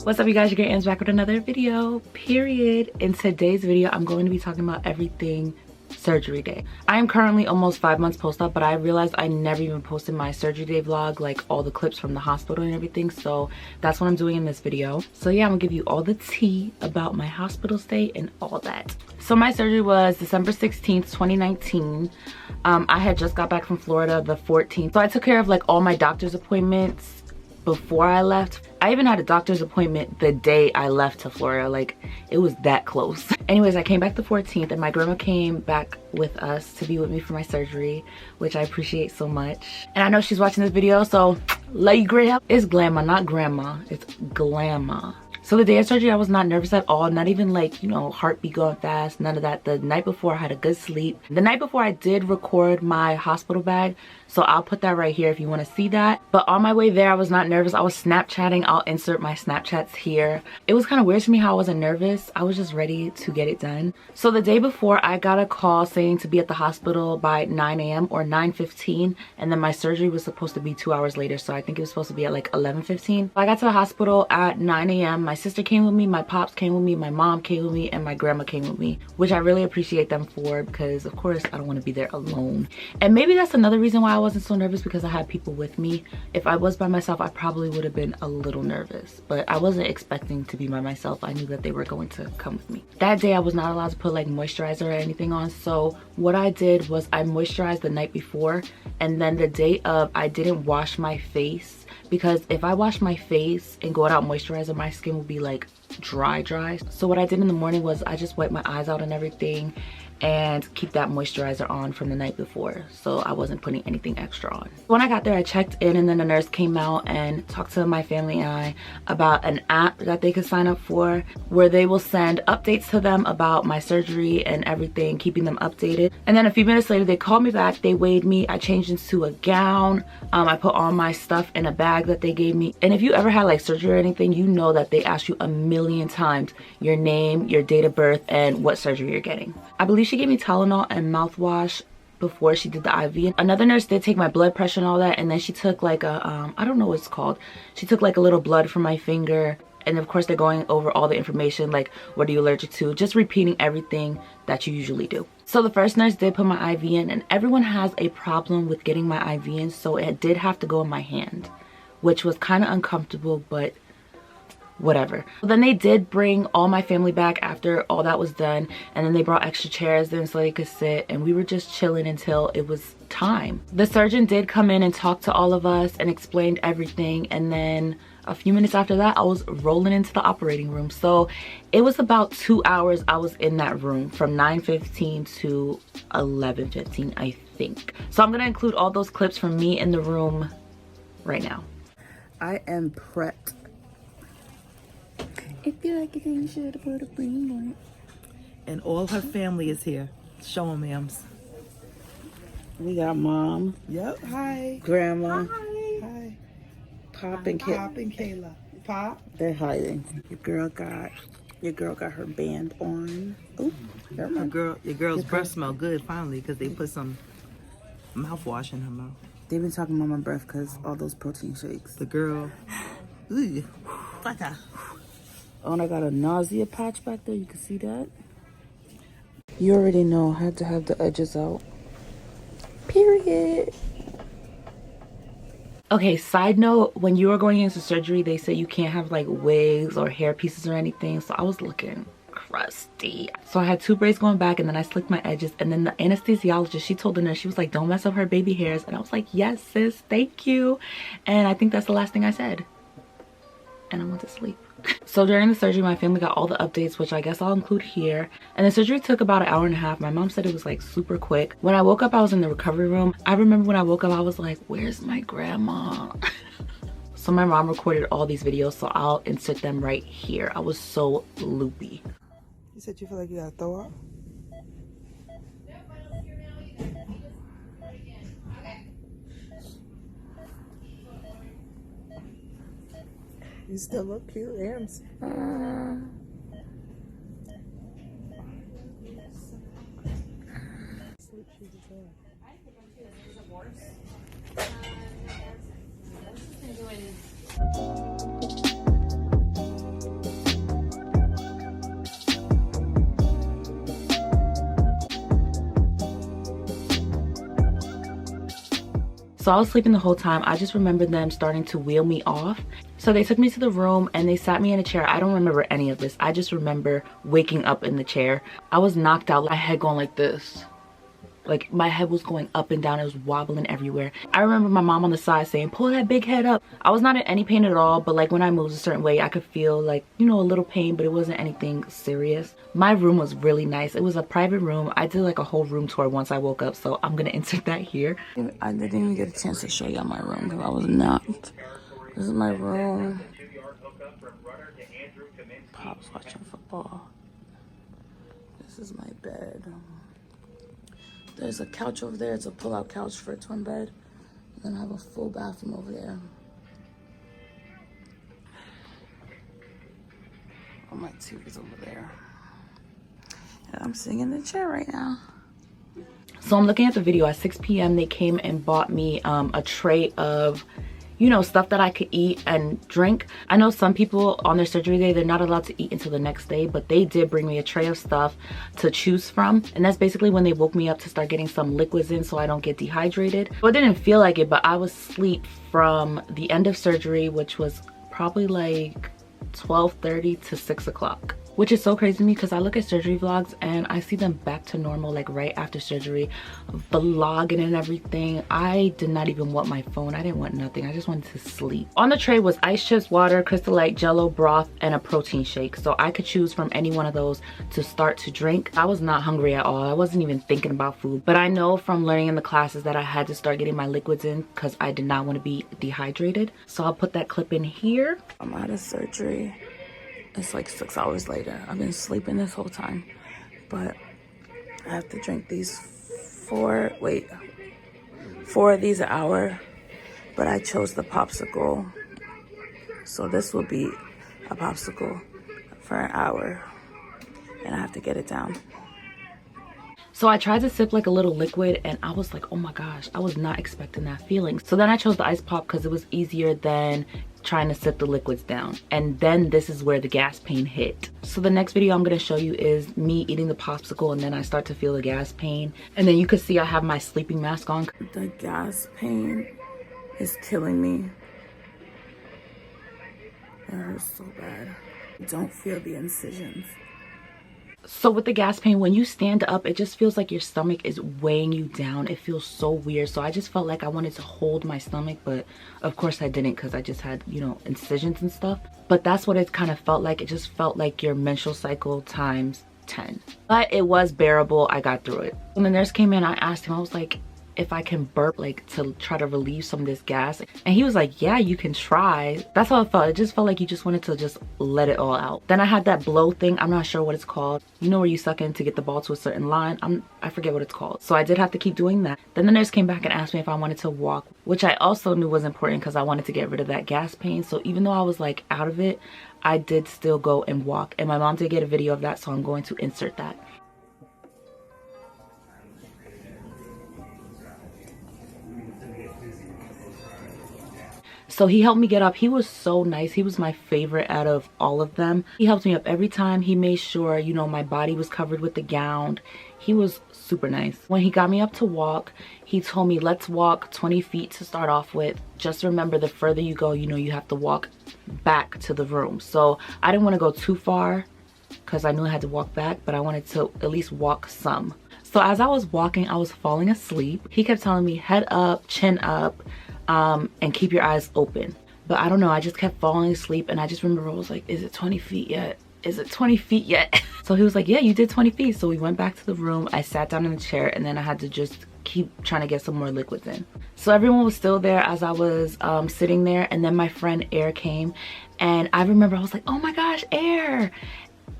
What's up, you guys? Your girl Am's back with another video, period. In today's video, I'm going to be talking about everything surgery day. I am currently almost 5 months post-op, but I realized I never even posted my surgery day vlog, like all the clips from the hospital and everything. So that's what I'm doing in this video. So yeah, I'm gonna give you all the tea about my hospital stay and all that. So my surgery was December 16th, 2019. I had just got back from Florida the 14th. So I took care of like all my doctor's appointments before I left. I even had a doctor's appointment the day I left to Florida. Like, it was that close. Anyways, I came back the 14th and my grandma came back with us to be with me for my surgery, which I appreciate so much. And I know she's watching this video, so love you, grandma. It's Glamma, not grandma. It's Glamma. So the day of surgery, I was not nervous at all. Not even like, you know, heartbeat going fast, none of that. The night before, I had a good sleep. The night before, I did record my hospital bag. So I'll put that right here if you want to see that. But on my way there, I was not nervous. I was Snapchatting. I'll insert my Snapchats here. It was kind of weird to me how I wasn't nervous. I was just ready to get it done. So the day before, I got a call saying to be at the hospital by 9 a.m. or 9:15. And then my surgery was supposed to be 2 hours later. So I think it was supposed to be at like 11:15. I got to the hospital at 9 a.m. My sister came with me, my pops came with me, my mom came with me, and my grandma came with me, which I really appreciate them for, because of course I don't want to be there alone. And maybe that's another reason why I wasn't so nervous, because I had people with me. If I was by myself, I probably would have been a little nervous, but I wasn't expecting to be by myself. I knew that they were going to come with me. That day I was not allowed to put like moisturizer or anything on, so what I did was I moisturized the night before, and then the day of I didn't wash my face, because if I wash my face and go without moisturizer, my skin will be like dry. So what I did in the morning was I just wiped my eyes out and everything and keep that moisturizer on from the night before, so I wasn't putting anything extra on. When I got there, I checked in, and then the nurse came out and talked to my family and I about an app that they could sign up for, where they will send updates to them about my surgery and everything, keeping them updated. And then a few minutes later, they called me back, they weighed me, I changed into a gown, I put all my stuff in a bag that they gave me. And if you ever had like surgery or anything, you know that they ask you a million times your name, your date of birth, and what surgery you're getting. I believe she gave me Tylenol and mouthwash before she did the IV. Another nurse did take my blood pressure and all that, and then she took like a I don't know what it's called. She took like a little blood from my finger, and of course they're going over all the information, like what are you allergic to, just repeating everything that you usually do. So the first nurse did put my IV in, and everyone has a problem with getting my IV in, so it did have to go in my hand, which was kind of uncomfortable, but whatever. Then they did bring all my family back after all that was done, and then they brought extra chairs in so they could sit, and we were just chilling until it was time. The surgeon did come in and talk to all of us and explained everything, and then a few minutes after that I was rolling into the operating room. So it was about 2 hours I was in that room, from 9:15 to 11:15, I think. So I'm gonna include all those clips from me in the room right now. I am prepped. I feel like you should have put a ring on it. And all her family is here. Show them, ma'ams. We got mom. Yep. Hi. Grandma. Hi. Pop and Kayla. Pop and Kayla. Pop. They're hiding. Your girl got her band on. Ooh, Your girl's breath smell good finally, because they put some mouthwash in her mouth. They've been talking about my breath because all those protein shakes. The girl. Ooh. Oh, and I got a nausea patch back there. You can see that. You already know I had to have the edges out. Period. Okay, side note, when you are going into surgery, they say you can't have like wigs or hair pieces or anything. So I was looking crusty. So I had 2 braids going back, and then I slicked my edges, and then the anesthesiologist, she told the nurse, she was like, don't mess up her baby hairs. And I was like, yes sis, thank you. And I think that's the last thing I said, and I went to sleep. So during the surgery, my family got all the updates, which I guess I'll include here. And the surgery took about an hour and a half. My mom said it was like super quick. When I woke up, I was in the recovery room. I remember when I woke up, I was like, where's my grandma? So my mom recorded all these videos, so I'll insert them right here. I was so loopy. You said you feel like you gotta throw up? You still look cute, Ams. So I was sleeping the whole time. I just remember them starting to wheel me off. So they took me to the room and they sat me in a chair. I don't remember any of this. I just remember waking up in the chair. I was knocked out. My head going like this. Like my head was going up and down. It was wobbling everywhere. I remember my mom on the side saying, pull that big head up. I was not in any pain at all, but like when I moved a certain way, I could feel like, you know, a little pain, but it wasn't anything serious. My room was really nice. It was a private room. I did like a whole room tour once I woke up, so I'm gonna insert that here. I didn't even get a chance to show y'all my room because I was not. This is my room. Pop's watching football. This is my bed. There's a couch over there. It's a pull-out couch for a twin bed. And then I have a full bathroom over there. Oh, my TV's over there. And I'm sitting in the chair right now. So I'm looking at the video. At 6 p.m. they came and bought me a tray of, you know, stuff that I could eat and drink. I know some people on their surgery day, they're not allowed to eat until the next day, but they did bring me a tray of stuff to choose from. And that's basically when they woke me up to start getting some liquids in so I don't get dehydrated. Well, it didn't feel like it, but I was asleep from the end of surgery, which was probably like 12:30 to 6 o'clock. Which is so crazy to me because I look at surgery vlogs and I see them back to normal, like right after surgery, vlogging and everything. I did not even want my phone. I didn't want nothing. I just wanted to sleep. On the tray was ice chips, water, Crystal Light, Jello, broth, and a protein shake. So I could choose from any one of those to start to drink. I was not hungry at all. I wasn't even thinking about food. But I know from learning in the classes that I had to start getting my liquids in because I did not want to be dehydrated. So I'll put that clip in here. I'm out of surgery. It's like 6 hours later. I've been sleeping this whole time, but I have to drink these four of these an hour, but I chose the popsicle. So this will be a popsicle for an hour and I have to get it down. So I tried to sip like a little liquid and I was like, oh my gosh, I was not expecting that feeling. So then I chose the ice pop because it was easier than trying to sip the liquids down. And then this is where the gas pain hit. So the next video I'm going to show you is me eating the popsicle and then I start to feel the gas pain. And then you can see I have my sleeping mask on. The gas pain is killing me. It hurts so bad. Don't feel the incisions. So with the gas pain, when you stand up, it just feels like your stomach is weighing you down. It feels so weird. So I just felt like I wanted to hold my stomach, but of course I didn't because I just had, you know, incisions and stuff. But that's what it kind of felt like. It just felt like your menstrual cycle times 10. But it was bearable. I got through it. When the nurse came in, I asked him, I was like, if I can burp, like to try to relieve some of this gas. And he was like, yeah, you can try. That's how it felt. It just felt like you just wanted to just let it all out. Then I had that blow thing. I'm not sure what it's called. You know where you suck in to get the ball to a certain line. I forget what it's called. So I did have to keep doing that. Then the nurse came back and asked me if I wanted to walk, which I also knew was important because I wanted to get rid of that gas pain. So even though I was like out of it, I did still go and walk. And my mom did get a video of that, so I'm going to insert that. So he helped me get up. He was so nice. He was my favorite out of all of them. He helped me up every time. He made sure, you know, my body was covered with the gown. He was super nice. When he got me up to walk, he told me, let's walk 20 feet to start off with. Just remember, the further you go, you know, you have to walk back to the room. So I didn't want to go too far because I knew I had to walk back, but I wanted to at least walk some. So as I was walking, I was falling asleep. He kept telling me, head up, chin up, and keep your eyes open. But I don't know, I just kept falling asleep and I just remember I was like, is it 20 feet yet? Is it 20 feet yet? So he was like, yeah, you did 20 feet. So we went back to the room. I sat down in the chair and then I had to just keep trying to get some more liquids in. So everyone was still there as I was sitting there, and then my friend Air came and I remember I was like, oh my gosh, Air,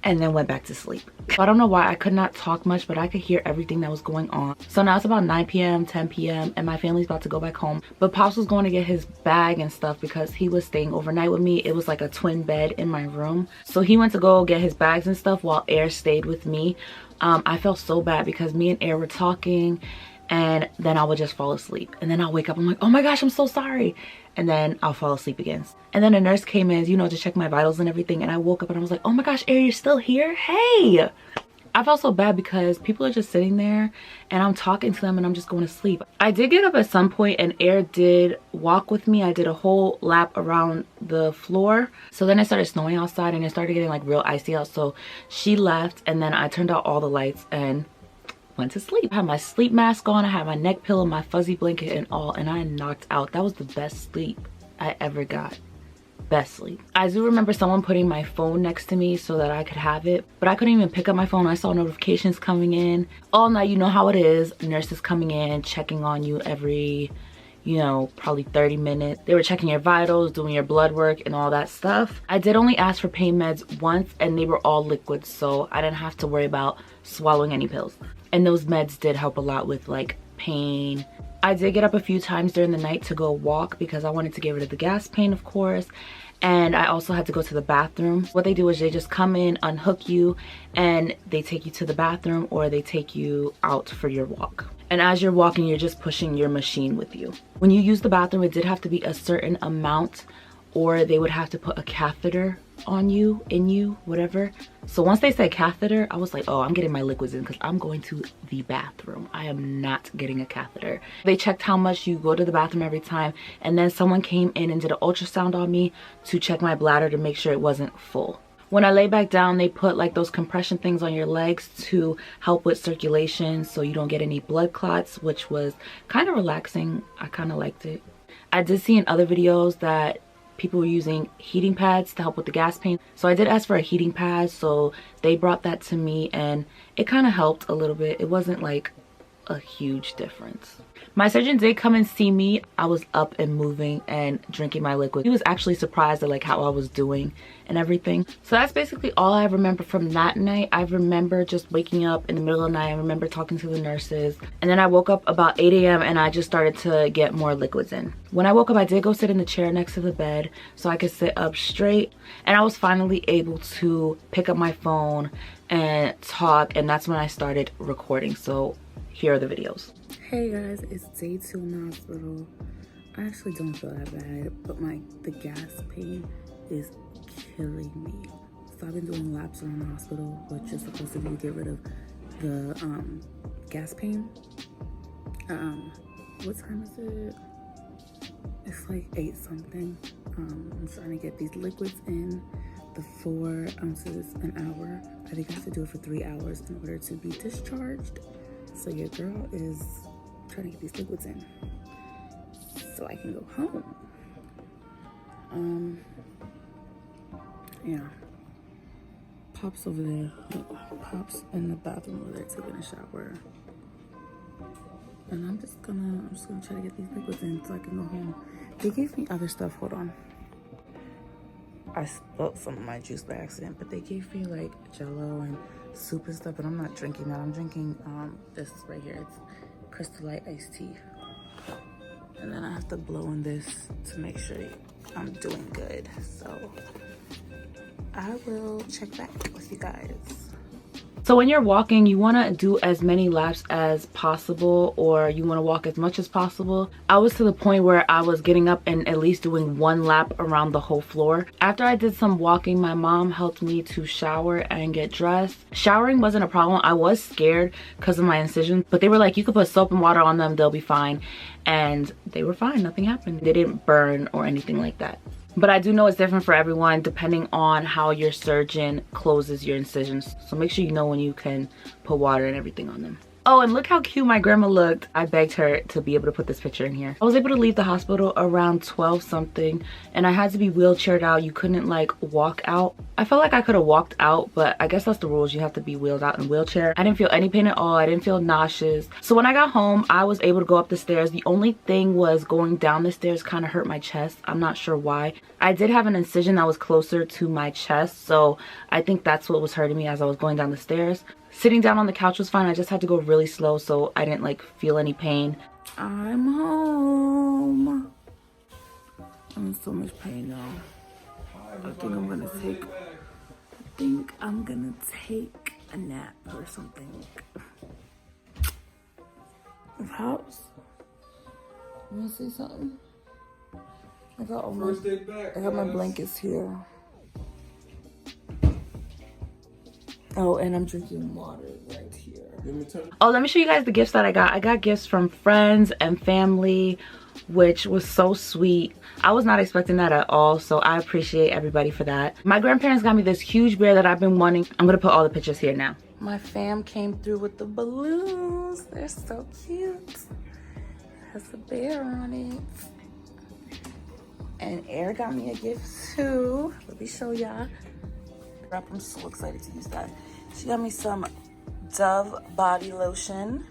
and then went back to sleep. I don't know why I could not talk much, but I could hear everything that was going on. So now it's about 9 p.m, 10 p.m, and my family's about to go back home. But Pops was going to get his bag and stuff because he was staying overnight with me. It was like a twin bed in my room. So he went to go get his bags and stuff while Air stayed with me. I felt so bad because me and Air were talking and then I would just fall asleep. And then I'll wake up, I'm like, oh my gosh, I'm so sorry. And then I'll fall asleep again. And then a nurse came in, you know, to check my vitals and everything. And I woke up and I was like, oh my gosh, Air, you're still here? Hey. I felt so bad because people are just sitting there and I'm talking to them and I'm just going to sleep. I did get up at some point and Air did walk with me. I did a whole lap around the floor. So then it started snowing outside and it started getting like real icy out. So she left and then I turned out all the lights and went to sleep. I had my sleep mask on, I had my neck pillow, my fuzzy blanket and all, and I knocked out. That was the best sleep I ever got. Best sleep. I do remember someone putting my phone next to me so that I could have it, but I couldn't even pick up my phone. I saw notifications coming in all night. You know how it is, nurses coming in, checking on you every, you know, probably 30 minutes. They were checking your vitals, doing your blood work and all that stuff. I did only ask for pain meds once and they were all liquids, so I didn't have to worry about swallowing any pills. And those meds did help a lot with like pain. I did get up a few times during the night to go walk because I wanted to get rid of the gas pain, of course. And I also had to go to the bathroom. What they do is they just come in, unhook you, and they take you to the bathroom or they take you out for your walk. And as you're walking, you're just pushing your machine with you. When you use the bathroom, it did have to be a certain amount or they would have to put a catheter on you, in you, whatever. So once they said catheter, I was like, oh, I'm getting my liquids in because I'm going to the bathroom. I am not getting a catheter. They checked how much you go to the bathroom every time. And then someone came in and did an ultrasound on me to check my bladder to make sure it wasn't full. When I lay back down, they put like those compression things on your legs to help with circulation so you don't get any blood clots, which was kind of relaxing. I kind of liked it. I did see in other videos that people were using heating pads to help with the gas pain. So I did ask for a heating pad, so they brought that to me and it kind of helped a little bit. It wasn't like a huge difference. My surgeon did come and see me. I was up and moving and drinking my liquid. He was actually surprised at like how I was doing and everything. So that's basically all I remember from that night. I remember just waking up in the middle of the night. I remember talking to the nurses. And then I woke up about 8 a.m. and I just started to get more liquids in. When I woke up, I did go sit in the chair next to the bed so I could sit up straight. And I was finally able to pick up my phone and talk. And that's when I started recording. So here are the videos. Hey guys, it's day 2 in the hospital. I actually don't feel that bad, but the gas pain is killing me. So I've been doing laps around the hospital, which is supposed to be to get rid of the gas pain. What time is it? It's like 8 something. I'm trying to get these liquids in, the 4 ounces an hour. I think I have to do it for 3 hours in order to be discharged. So your girl is trying to get these liquids in so I can go home. Yeah. Pop's over there. Pop's in the bathroom over there taking a shower. And I'm just gonna try to get these liquids in so I can go home. They gave me other stuff. Hold on. I spilled some of my juice by accident, but they gave me like Jello and soup and stuff, but I'm not drinking that. I'm drinking this right here. It's Crystallite iced tea. And then I have to blow in this to make sure I'm doing good. So I will check back with you guys. So when you're walking, you want to do as many laps as possible, or you want to walk as much as possible. I was to the point where I was getting up and at least doing 1 lap around the whole floor. After I did some walking, my mom helped me to shower and get dressed. Showering wasn't a problem. I was scared because of my incisions, but they were like, you could put soap and water on them, they'll be fine. And they were fine, nothing happened. They didn't burn or anything like that. But I do know it's different for everyone depending on how your surgeon closes your incisions. So make sure you know when you can put water and everything on them. Oh, and look how cute my grandma looked. I begged her to be able to put this picture in here. I was able to leave the hospital around 12 something and I had to be wheelchaired out. You couldn't like walk out. I felt like I could have walked out, but I guess that's the rules. You have to be wheeled out in a wheelchair. I didn't feel any pain at all. I didn't feel nauseous. So when I got home, I was able to go up the stairs. The only thing was going down the stairs kind of hurt my chest. I'm not sure why. I did have an incision that was closer to my chest, so I think that's what was hurting me as I was going down the stairs. Sitting down on the couch was fine. I just had to go really slow so I didn't like feel any pain. I'm home. I'm in so much pain now. I think I'm gonna take a nap or something. House, you wanna say something? I got my blankets here. Oh, and I'm drinking water right here. Oh, let me show you guys the gifts that I got. I got gifts from friends and family, which was so sweet. I was not expecting that at all, so I appreciate everybody for that. My grandparents got me this huge bear that I've been wanting. I'm gonna put all the pictures here now. My fam came through with the balloons. They're so cute. It has a bear on it. And Air got me a gift too. Let me show y'all. I'm so excited to use that. She got me some Dove body lotion.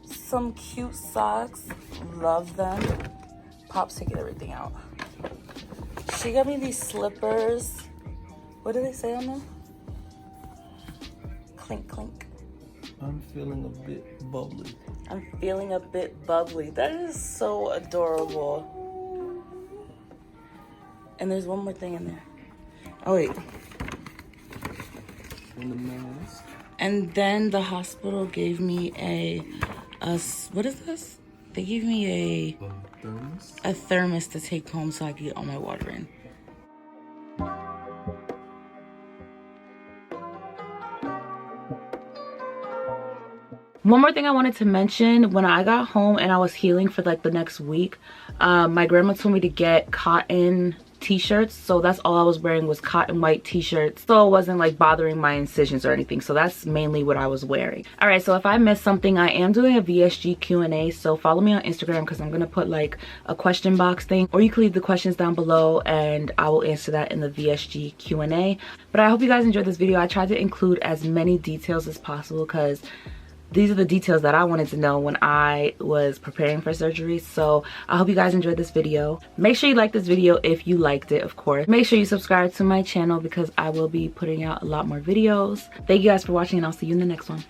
Some cute socks. Love them. Pop's taking everything out. She got me these slippers. What do they say on them? Clink, clink. I'm feeling a bit bubbly. I'm feeling a bit bubbly. That is so adorable. And there's one more thing in there. Oh, wait. And the mask. And then the hospital gave me a what is this? They gave me a thermos to take home so I could get all my water in. One more thing I wanted to mention, when I got home and I was healing for like the next week, my grandma told me to get cotton t-shirts, so that's all I was wearing was cotton white t-shirts, so it wasn't like bothering my incisions or anything. So that's mainly what I was wearing. All right, so if I missed something, I am doing a VSG Q&A, so follow me on Instagram because I'm gonna put like a question box thing, or you can leave the questions down below and I will answer that in the VSG Q&A. But I hope you guys enjoyed this video. I tried to include as many details as possible because these are the details that I wanted to know when I was preparing for surgery. So I hope you guys enjoyed this video. Make sure you like this video if you liked it, of course. Make sure you subscribe to my channel because I will be putting out a lot more videos. Thank you guys for watching and I'll see you in the next one.